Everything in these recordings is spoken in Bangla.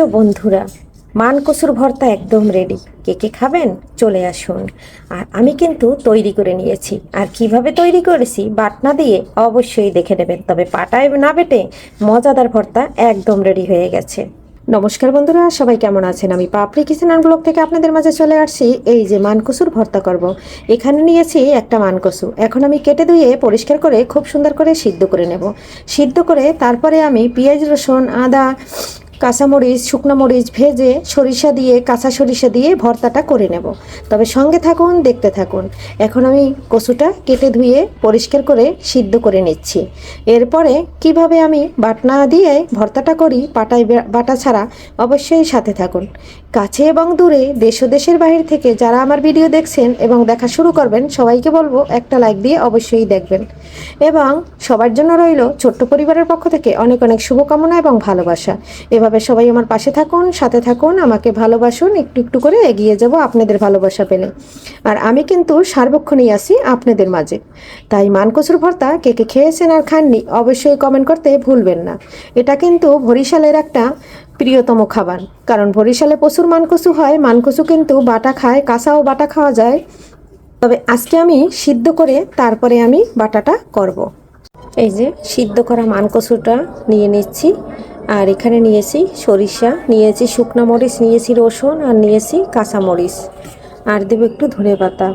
তো বন্ধুরা, মান কচুর ভর্তা একদম রেডি। কে কে খাবেন চলে আসুন। আর আমি কিন্তু তৈরি করে নিয়েছি, আর কিভাবে তৈরি করেছি বাটনা দিয়ে অবশ্যই দেখে নেবেন। তবে পাটায় না বেটে মজাদার ভর্তা একদম রেডি হয়ে গেছে। নমস্কার বন্ধুরা, সবাই কেমন আছেন? আমি পাপড়ি কিচেন অ্যান্ড ব্লগ থেকে আপনাদের মাঝে চলে আসছি। এই যে মানকসুর ভর্তা করব। এখানে নিয়েছি একটা মানকসু। এখন আমি কেটে ধুয়ে পরিষ্কার করে খুব সুন্দর করে সিদ্ধ করে নেব। সিদ্ধ করে তারপরে আমি পেঁয়াজ, রসুন, আদা, কাঁচামরিচ, শুকনো মরিচ ভেজে সরিষা দিয়ে, কাঁচা সরিষা দিয়ে ভর্তাটা করে নেব। তবে সঙ্গে থাকুন, দেখতে থাকুন। এখন আমি কচুটা কেটে ধুয়ে পরিষ্কার করে সিদ্ধ করে নিচ্ছি। এরপরে কিভাবে আমি বাটনা দিয়ে ভর্তাটা করি পাটায় বাটা ছাড়া, অবশ্যই সাথে থাকুন। কাছে এবং দূরে, দেশ ও দেশের বাইরে থেকে যারা আমার ভিডিও দেখছেন এবং দেখা শুরু করবেন, সবাইকে বলবো একটা লাইক দিয়ে অবশ্যই দেখবেন। এবং সবার জন্য রইল ছোট্ট পরিবারের পক্ষ থেকে অনেক অনেক শুভকামনা এবং ভালোবাসা। এভাবে সবাই আমার পাশে থাকুন, সাথে থাকুন, আমাকে ভালোবাসুন। একটু একটু করে এগিয়ে যাব আপনাদের ভালোবাসা পেলে। আর আমি কিন্তু সার্বক্ষণই আছি আপনাদের মাঝে। তাই মানকচুর ভর্তা কে কে খেয়েছেন আর খাননি অবশ্যই কমেন্ট করতে ভুলবেন না। এটা কিন্তু বরিশালের একটা প্রিয়তম খাবার, কারণ বরিশালে প্রচুর মানকচু হয়। মানকচু কিন্তু বাটা খায়, কাঁচাও বাটা খাওয়া যায়। তবে আজকে আমি সিদ্ধ করে তারপরে আমি বাটাটা করব। এই যে সিদ্ধ করা মানকচুটা নিয়ে নিচ্ছি। আর এখানে নিয়েছি সরিষা, নিয়েছি শুকনো মরিচ, নিয়েছি রসুন, আর নিয়েছি কাঁচা মরিচ, আর দেবো একটু ধনেপাতা।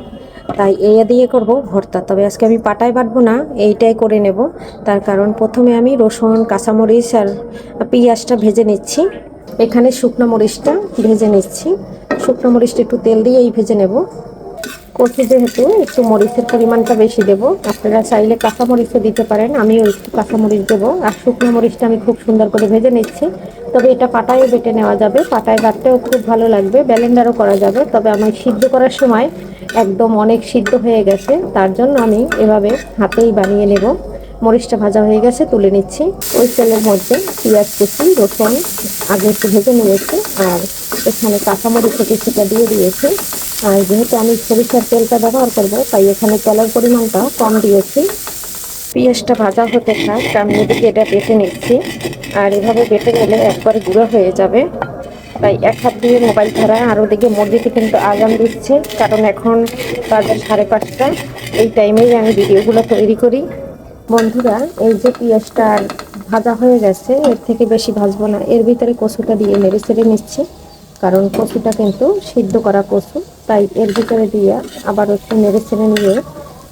তাই এই দিয়ে করব ভর্তা। তবে আজকে আমি পাটায় বাটবো না, এইটাই করে নেব। তার কারণ প্রথমে আমি রসুন, কাঁচামরিচ আর পেঁয়াজটা ভেজে নিচ্ছি। এখানে শুকনো মরিচটা ভেজে নিচ্ছি। শুকনো মরিচটা একটু তেল দিয়েই ভেজে নেব। কচু যেহেতু একটু মরিচের পরিমাণটা বেশি দেব, আপনারা চাইলে কাঁচা মরিচও দিতে পারেন। আমিও একটু কাঁচা মরিচ দেবো। আর শুকনো মরিচটা আমি খুব সুন্দর করে ভেজে নিচ্ছি। তবে এটা পাটায় বেটে নেওয়া যাবে, পাটায় বাটতেও খুব ভালো লাগবে, ব্লেন্ডারও করা যাবে। তবে আমি সিদ্ধ করার সময় একদম অনেক সিদ্ধ হয়ে গেছে, তার জন্য আমি এভাবে হাতেই বানিয়ে নেব। মরিচটা ভাজা হয়ে গেছে, তুলে নিচ্ছি। ওই তেলের মধ্যে পেঁয়াজ কুচি, রসুন আগে একটু ভেজে নিয়েছি, আর এখানে কাঁচামরিচ কিছুটা দিয়ে দিয়েছি। আর যেহেতু আমি সরিষার তেলটা ব্যবহার করব, তাই এখানে তেলের পরিমাণটা কম দিয়েছি। পেঁয়াজটা ভাজা হতে থাক, আমি এদিকে এটা বেটে নিচ্ছি। আর এভাবে বেটে নিলে একবারে গুঁড়ো হয়ে যাবে। তাই এক হাত দিয়ে মোবাইল ধরা, আর ওদিকে মসজিদে কিন্তু আজান দিচ্ছে, কারণ এখন বাজে 5:30। এই টাইমেই আমি ভিডিওগুলো তৈরি করি। বন্ধুরা, এই যে পেঁয়াজটা ভাজা হয়ে গেছে, এর থেকে বেশি ভাজবো না। এর ভিতরে কচুটা দিয়ে নেড়ে চেড়ে নিচ্ছি, কারণ কচুটা কিন্তু সিদ্ধ করা কচু। তাই এর ভিতরে দিয়ে আবার একটু নেড়ে চেড়ে নিয়ে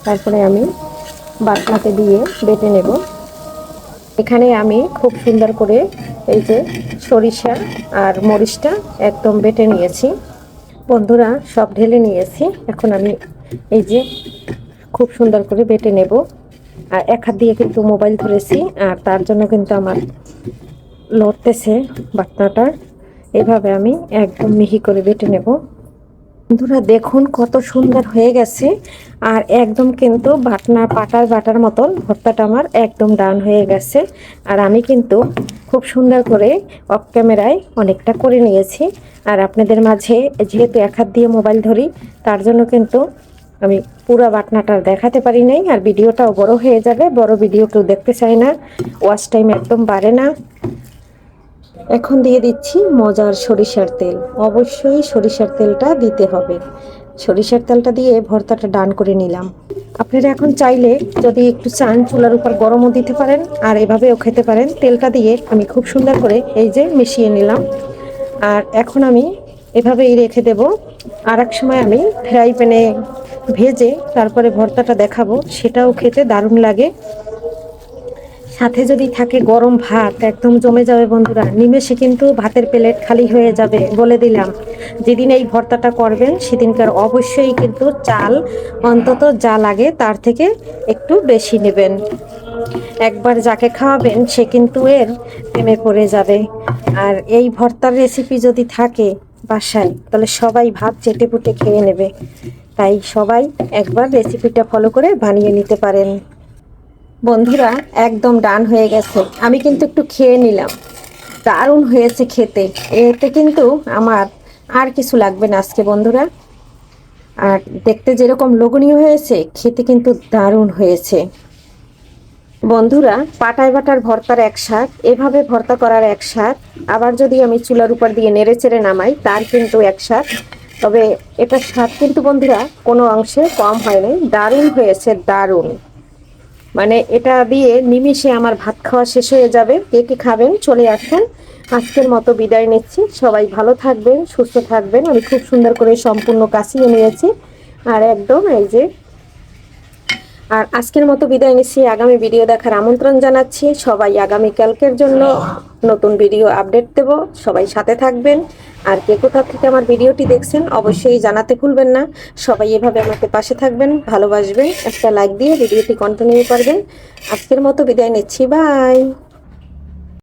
তারপরে আমি বাটনাতে দিয়ে বেটে নেব। এখানে আমি খুব সুন্দর করে এই যে সরিষা আর মরিচটা একদম বেটে নিয়েছি। বন্ধুরা, সব ঢেলে নিয়েছি। এখন আমি এই যে খুব সুন্দর করে বেটে নেব। আর এক হাত দিয়ে কিন্তু মোবাইল ধরেছি, আর তার জন্য কিন্তু আমার লড়তেছে বাটনাটা। এভাবে আমি একদম মিহি করে বেটে নেব। বন্ধুরা দেখুন কত সুন্দর হয়ে গেছে। আর একদম কিন্তু পাটার বাটার মতন ভর্তাটা আমার একদম ডান হয়ে গেছে। আর আমি কিন্তু খুব সুন্দর করে অফ ক্যামেরায় অনেকটা করে নিয়েছি। আর আপনাদের মাঝে যেহেতু এক হাত দিয়ে মোবাইল ধরি, তার জন্য কিন্তু আমি পুরো বাটনাটা দেখাতে পারি নাই। আর ভিডিওটাও বড় হয়ে যাবে, বড় ভিডিও কেউ দেখতে চায় না, ওয়াচ টাইম একদম বাড়ে না। এখন দিয়ে দিচ্ছি মজার সরিষার তেল। অবশ্যই সরিষার তেলটা দিতে হবে। সরিষার তেলটা দিয়ে ভর্তাটা ডান করে নিলাম। আপনারা এখন চাইলে যদি একটু চান, চুলার উপর গরমও দিতে পারেন, আর এভাবেও খেতে পারেন। তেলটা দিয়ে আমি খুব সুন্দর করে এই যে মিশিয়ে নিলাম। আর এখন আমি এভাবেই রেখে দেব। আর এক সময় আমি ফ্রাই প্যানে ভেজে তারপরে ভর্তাটা দেখাবো, সেটাও খেতে দারুণ লাগে। সাথে যদি থাকে গরম ভাত, একদম জমে যাবে বন্ধুরা। নিমেষে কিন্তু ভাতের প্লেট খালি হয়ে যাবে, বলে দিলাম। যেদিন এই ভর্তাটা করবেন সেদিনকার অবশ্যই কিন্তু চাল অন্তত যা লাগে তার থেকে একটু বেশি নেবেন। একবার যাকে খাওয়াবেন সে কিন্তু এর প্রেমে পড়ে যাবে। আর এই ভর্তার রেসিপি যদি থাকে বাসায়, তাহলে সবাই ভাত চেটে পুটে খেয়ে নেবে। তাই সবাই একবার রেসিপিটা ফলো করে বানিয়ে নিতে পারেন। বন্ধুরা একদম ডান হয়ে গেছে। আমি কিন্তু একটু খেয়ে নিলাম, দারুণ হয়েছে খেতে। এতে কিন্তু আমার আর কিছু লাগবে না আজকে বন্ধুরা। আর দেখতে যেরকম লোভনীয় হয়েছে, খেতে কিন্তু দারুণ হয়েছে। বন্ধুরা, পাটায় বাটার ভর্তার এক স্বাদ, এভাবে ভর্তা করার এক স্বাদ, আবার যদি আমি চুলার উপর দিয়ে নেড়ে চেড়ে নামাই তার কিন্তু এক স্বাদ। তবে এটার স্বাদ কিন্তু বন্ধুরা কোনো অংশে কম হয়নি, দারুণ হয়েছে, দারুণ। মানে এটা দিয়ে নিমিষে আমার ভাত খাওয়া শেষ হয়ে যাবে। কে কে খাবেন চলে আসুন। আজকের মতো বিদায় নিচ্ছি, সবাই ভালো থাকবেন, সুস্থ থাকবেন। আমি খুব সুন্দর করে সম্পূর্ণ কাশিয়ে নিয়েছি আর একদম এই যে। আর আজকের মতো বিদায় নিচ্ছি, আগামী ভিডিও দেখার আমন্ত্রণ জানাচ্ছি। সবাই আগামীকালকের জন্য নতুন ভিডিও আপডেট দেব, সবাই সাথে থাকবেন। আর কে কোথা থেকে আমার ভিডিওটি দেখছেন অবশ্যই জানাতে ভুলবেন না। সবাই এভাবে আমাকে পাশে থাকবেন, ভালোবাসবেন, একটা লাইক দিয়ে ভিডিওটি কন্টিনিউ করবেন। আজকের মতো বিদায় নিচ্ছি, বাই।